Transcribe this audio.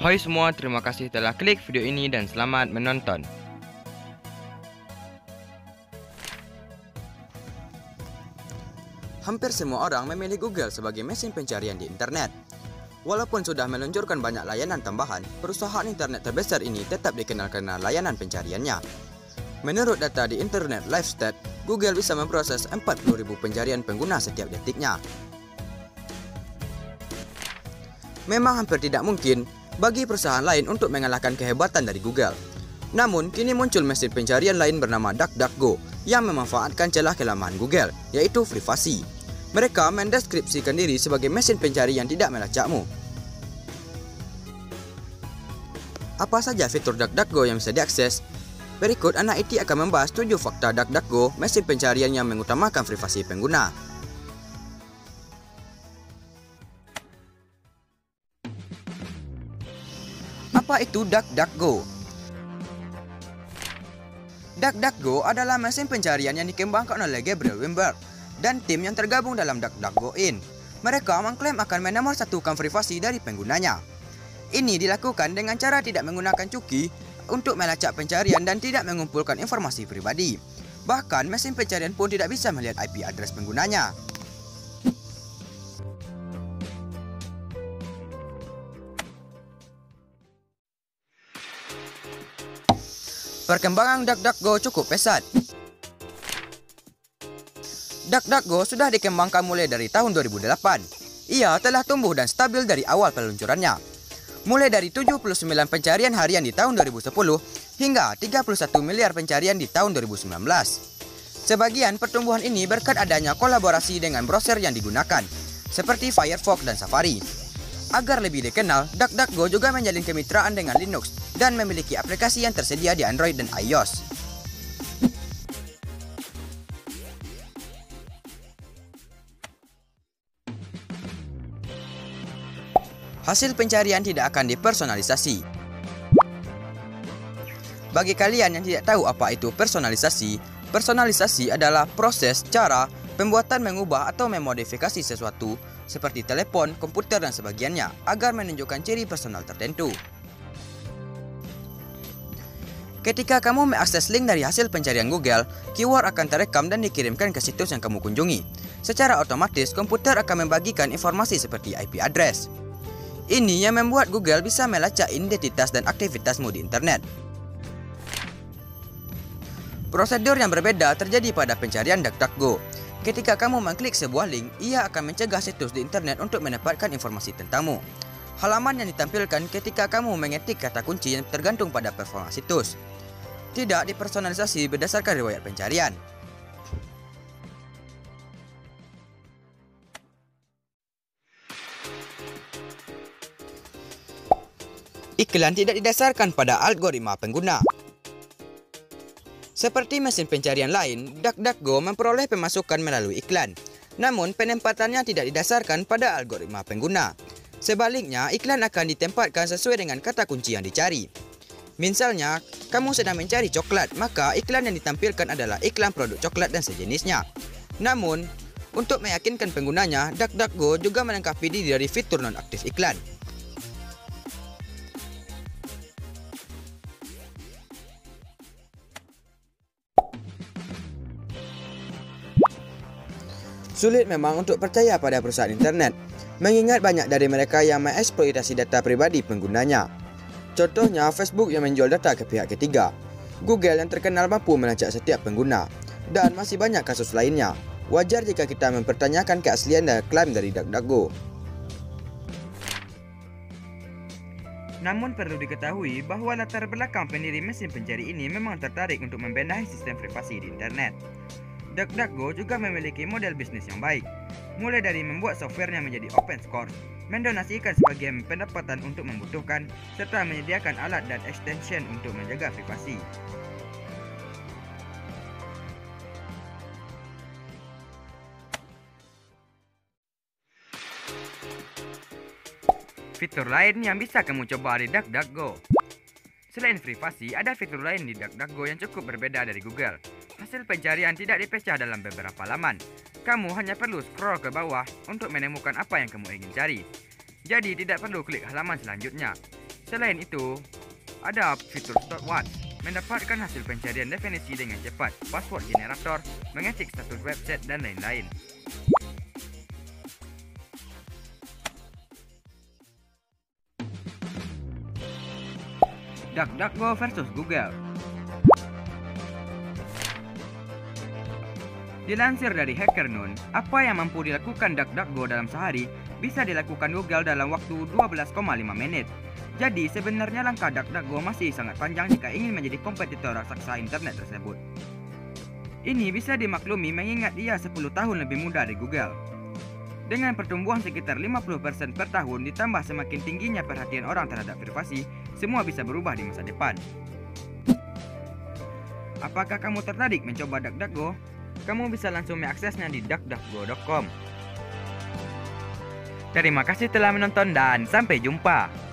Hai semua, terima kasih telah klik video ini dan selamat menonton. Hampir semua orang memilih Google sebagai mesin pencarian di internet. Walaupun sudah meluncurkan banyak layanan tambahan, perusahaan internet terbesar ini tetap dikenal karena layanan pencariannya. Menurut data di Internet Live Stat, Google bisa memproses 40.000 pencarian pengguna setiap detiknya. Memang hampir tidak mungkin bagi perusahaan lain untuk mengalahkan kehebatan dari Google. Namun, kini muncul mesin pencarian lain bernama DuckDuckGo yang memanfaatkan celah kelemahan Google, yaitu privasi. Mereka mendeskripsikan diri sebagai mesin pencari yang tidak melacakmu. Apa saja fitur DuckDuckGo yang bisa diakses? Berikut anak IT akan membahas 7 fakta DuckDuckGo, mesin pencarian yang mengutamakan privasi pengguna. Apa itu DuckDuckGo? DuckDuckGo adalah mesin pencarian yang dikembangkan oleh Gabriel Weinberg dan tim yang tergabung dalam DuckDuckGo Inc. Mereka mengklaim akan menomorsatukan privasi dari penggunanya. Ini dilakukan dengan cara tidak menggunakan cookie untuk melacak pencarian dan tidak mengumpulkan informasi pribadi. Bahkan mesin pencarian pun tidak bisa melihat IP address penggunanya. Perkembangan DuckDuckGo cukup pesat. DuckDuckGo sudah dikembangkan mulai dari tahun 2008. Ia telah tumbuh dan stabil dari awal peluncurannya. Mulai dari 79 pencarian harian di tahun 2010 hingga 31 miliar pencarian di tahun 2019. Sebagian pertumbuhan ini berkat adanya kolaborasi dengan browser yang digunakan, seperti Firefox dan Safari. Agar lebih dikenal, DuckDuckGo juga menjalin kemitraan dengan Linux dan memiliki aplikasi yang tersedia di Android dan iOS. Hasil pencarian tidak akan dipersonalisasi. Bagi kalian yang tidak tahu apa itu personalisasi, personalisasi adalah proses, cara, pembuatan mengubah atau memodifikasi sesuatu seperti telepon, komputer dan sebagainya agar menunjukkan ciri personal tertentu. Ketika kamu mengakses link dari hasil pencarian Google, keyword akan terekam dan dikirimkan ke situs yang kamu kunjungi. Secara otomatis, komputer akan membagikan informasi seperti IP address. Ini yang membuat Google bisa melacak identitas dan aktivitasmu di internet. Prosedur yang berbeda terjadi pada pencarian DuckDuckGo. Ketika kamu mengklik sebuah link, ia akan mencegah situs di internet untuk mendapatkan informasi tentangmu. Halaman yang ditampilkan ketika kamu mengetik kata kunci yang tergantung pada performa situs. Tidak dipersonalisasi berdasarkan riwayat pencarian. Iklan tidak didasarkan pada algoritma pengguna. Seperti mesin pencarian lain, DuckDuckGo memperoleh pemasukan melalui iklan. Namun, penempatannya tidak didasarkan pada algoritma pengguna. Sebaliknya, iklan akan ditempatkan sesuai dengan kata kunci yang dicari. Misalnya, kamu sedang mencari coklat, maka iklan yang ditampilkan adalah iklan produk coklat dan sejenisnya. Namun, untuk meyakinkan penggunanya, DuckDuckGo juga melengkapi diri dari fitur nonaktif iklan. Sulit memang untuk percaya pada perusahaan internet, mengingat banyak dari mereka yang mengeksploitasi data pribadi penggunanya. Contohnya Facebook yang menjual data ke pihak ketiga, Google yang terkenal mampu melacak setiap pengguna, dan masih banyak kasus lainnya. Wajar jika kita mempertanyakan keaslian dan klaim dari DuckDuckGo. Namun perlu diketahui bahwa latar belakang pendiri mesin pencari ini memang tertarik untuk membenahi sistem privasi di internet. DuckDuckGo juga memiliki model bisnis yang baik, mulai dari membuat softwarenya menjadi open source, mendonasikan sebagian pendapatan untuk membutuhkan, serta menyediakan alat dan extension untuk menjaga privasi. Fitur lain yang bisa kamu coba di DuckDuckGo. Selain privasi, ada fitur lain di DuckDuckGo yang cukup berbeda dari Google. Hasil pencarian tidak dipecah dalam beberapa laman. Kamu hanya perlu scroll ke bawah untuk menemukan apa yang kamu ingin cari. Jadi tidak perlu klik halaman selanjutnya. Selain itu, ada fitur stopwatch, mendapatkan hasil pencarian definisi dengan cepat, password generator, mengecek status website, dan lain-lain. DuckDuckGo versus Google. Dilansir dari HackerNoon, apa yang mampu dilakukan DuckDuckGo dalam sehari bisa dilakukan Google dalam waktu 12,5 menit. Jadi sebenarnya langkah DuckDuckGo masih sangat panjang jika ingin menjadi kompetitor raksasa internet tersebut. Ini bisa dimaklumi mengingat ia 10 tahun lebih muda dari Google. Dengan pertumbuhan sekitar 50% per tahun ditambah semakin tingginya perhatian orang terhadap privasi, semua bisa berubah di masa depan. Apakah kamu tertarik mencoba DuckDuckGo? Kamu bisa langsung mengaksesnya di duckduckgo.com. Terima kasih telah menonton dan sampai jumpa.